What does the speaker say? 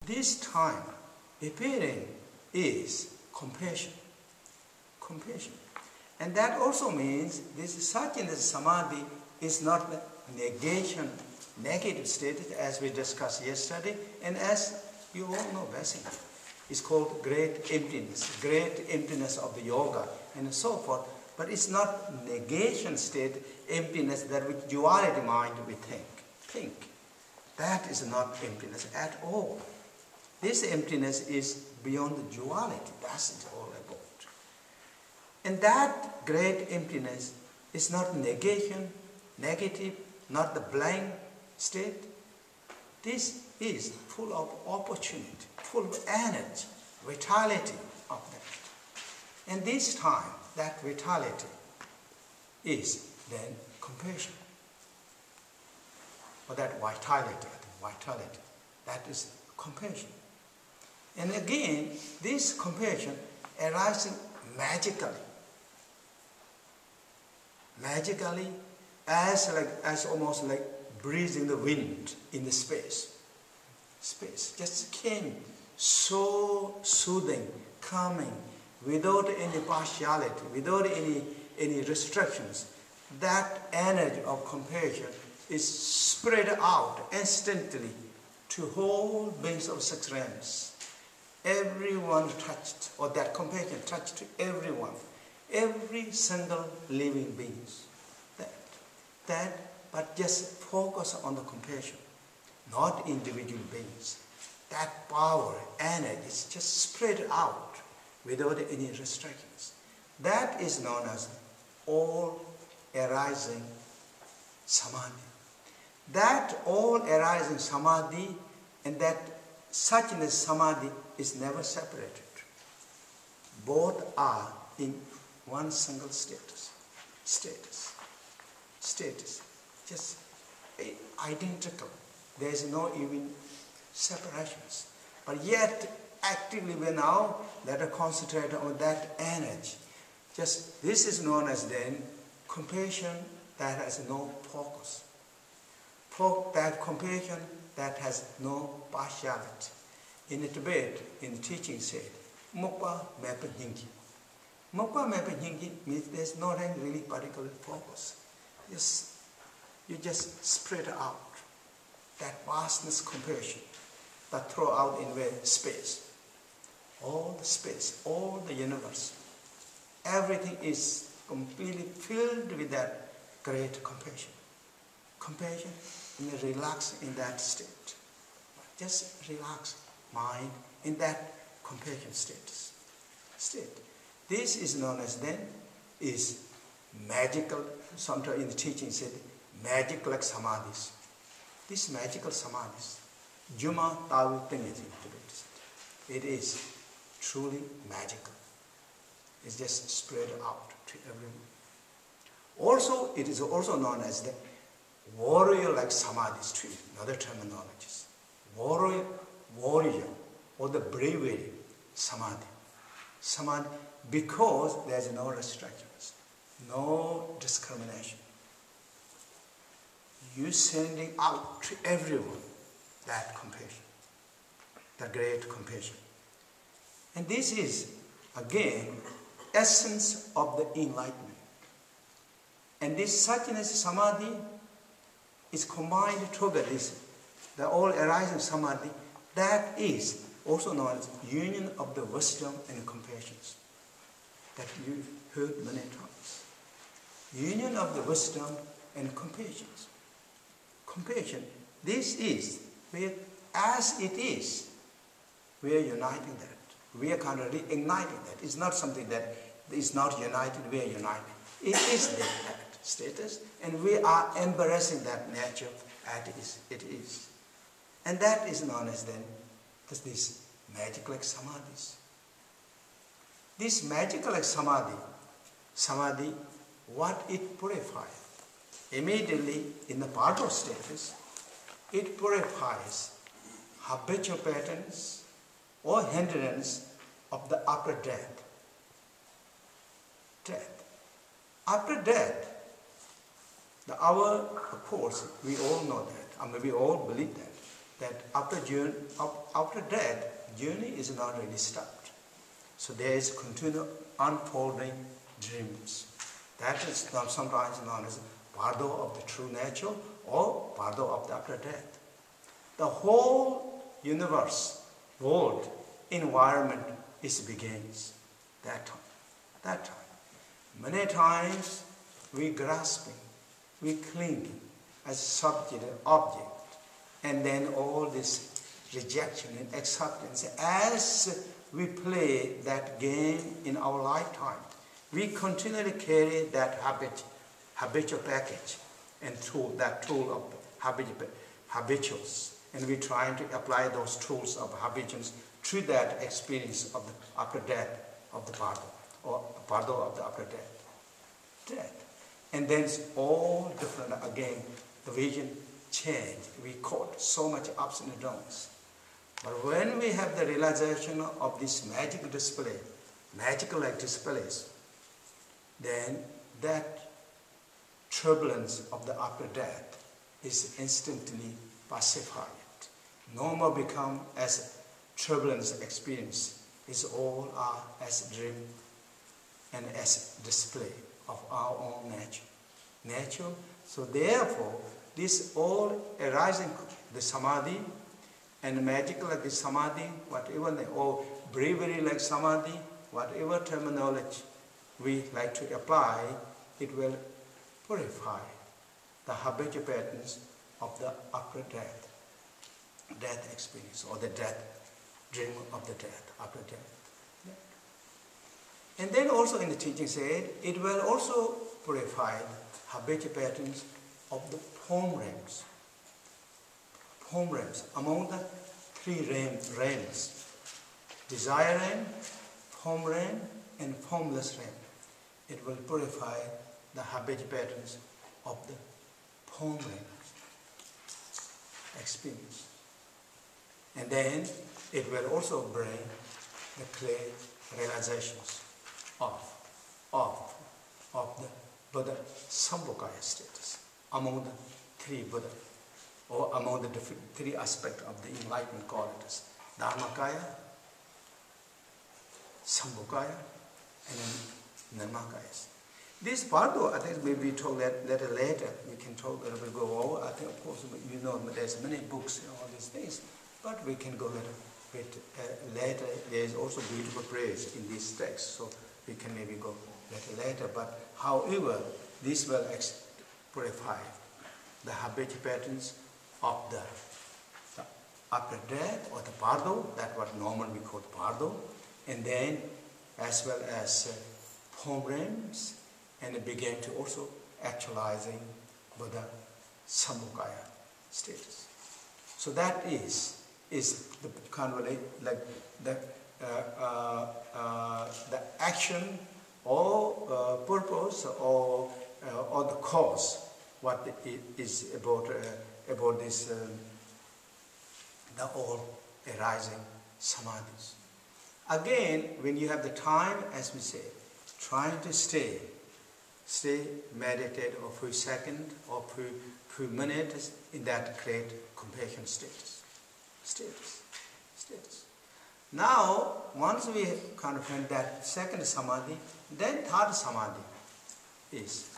This time appearing is compassion. Compassion. And that also means this Suchness Samadhi is not the negation, negative state as we discussed yesterday, and as you all know basically. It's called great emptiness of the yoga and so forth. But it's not negation state, emptiness that with duality mind we think. That is not emptiness at all. This emptiness is beyond the duality. That's it all about. And that great emptiness is not negation, negative, not the blank state. This is full of opportunity, full of energy, vitality of that. And this time, that vitality is then compassion. Or that vitality, that is compassion. And again, this compassion arises magically, as almost like breathing the wind in the space just came so soothing, calming, without any partiality, without any restrictions. That energy of compassion is spread out instantly to whole beings of 6 realms. Everyone touched, or that compassion touched to everyone, every single living being. But just focus on the compassion, not individual beings. That power, energy is just spread out without any restrictions. That is known as all-arising samadhi. That all-arising samadhi and that Suchness Samadhi is never separated. Both are in one single status. Just identical. There is no even separations. But yet, actively we now let us concentrate on that energy. Just this is known as then compassion that has no focus. That compassion that has no partiality. In Tibet, in the teaching said, Mokpa Mepa Nyingki. Mokpa Mepa Nyingki means there's not any really particular focus. You just spread out that vastness compassion that throw out in space. All the space, all the universe. Everything is completely filled with that great compassion. Compassion and relax in that state. Just relax mind in that compassion state. This is known as then is magical, sometimes in the teaching said, magic like samadhis. These magical samadhis, Juma Tavu Tengyati, it is truly magical. It's just spread out to everyone. Also, it is also known as the warrior-like samadhis too, another terminologies. Warrior, or the bravery samadhi. Samadhi, because there's no restrictions, no discrimination. You sending out to everyone that compassion, the great compassion. And this is, again, essence of the enlightenment. And this Suchness Samadhi is combined together, the all-arising Samadhi, that is also known as union of the wisdom and compassion. That you heard many times. Union of the wisdom and compassion. Compassion, this is, where, as it is, we are uniting that. We are kind of reigniting that. It's not something that is not united, we are united. It is that status, and we are embracing that nature as it is. And that is known as then, as this magical like samadhis. This magical like samadhi, what it purifies? Immediately in the Padma status, it purifies habitual patterns or hindrance of the upper death. After death, the hour, of course, we all know that, we all believe that that after death, journey is not really stopped. So there is continual unfolding dreams. That is sometimes known as bardo of the true nature or bardo of the after death. The whole universe, world, environment begins that time. That time. Many times we grasping, we clinging as subject and object, and then all this rejection and acceptance as we play that game in our lifetime. We continually carry that habitual package and that tool of habituals, and we trying to apply those tools of habituals through that experience of the after death of the bardo, or bardo of the after death. And then it's all different again. The vision change. We caught so much ups and downs. But when we have the realization of this magical display, magical like displays, then that turbulence of the after death is instantly pacified. No more become as turbulence experience. It's all as dream and as display of our own nature. So therefore, this all arising, the samadhi and magical like the samadhi, whatever, or bravery like samadhi, whatever terminology we like to apply, it will purify the habitual patterns of the after death experience, or the dream of the death, after death. And then also in the teaching said, it will also purify habitual patterns of the form realms. Form realms, among the three realms, desire realm, form realm, and formless realm. It will purify the habitual patterns of the form realms experience. And then it will also bring the clear realizations of the Buddha Sambhogaya status among the three Buddha, or among the three aspects of the enlightenment qualities: Dharmakaya, Sambhogaya, and then Nirmakayas. This part, though, I think maybe we talk that later. We can talk a little bit go over. I think, of course, you know, there's many books and all these things, but we can go a little bit later. There's also beautiful prayers in this text, so we can maybe go later. But however, this will purify the habitual patterns of the after death, or the bardo, that what normally we call bardo, and then as well as form realms, and it began to also actualizing Buddha Sambhogaya status. So that is the kind of like the action or purpose or the cause, what it is about this the all arising samadhis. Again, when you have the time, as we say, trying to stay meditate or few seconds or few minutes in that great compassion status. Now, once we kind of find that second samadhi, then third samadhi is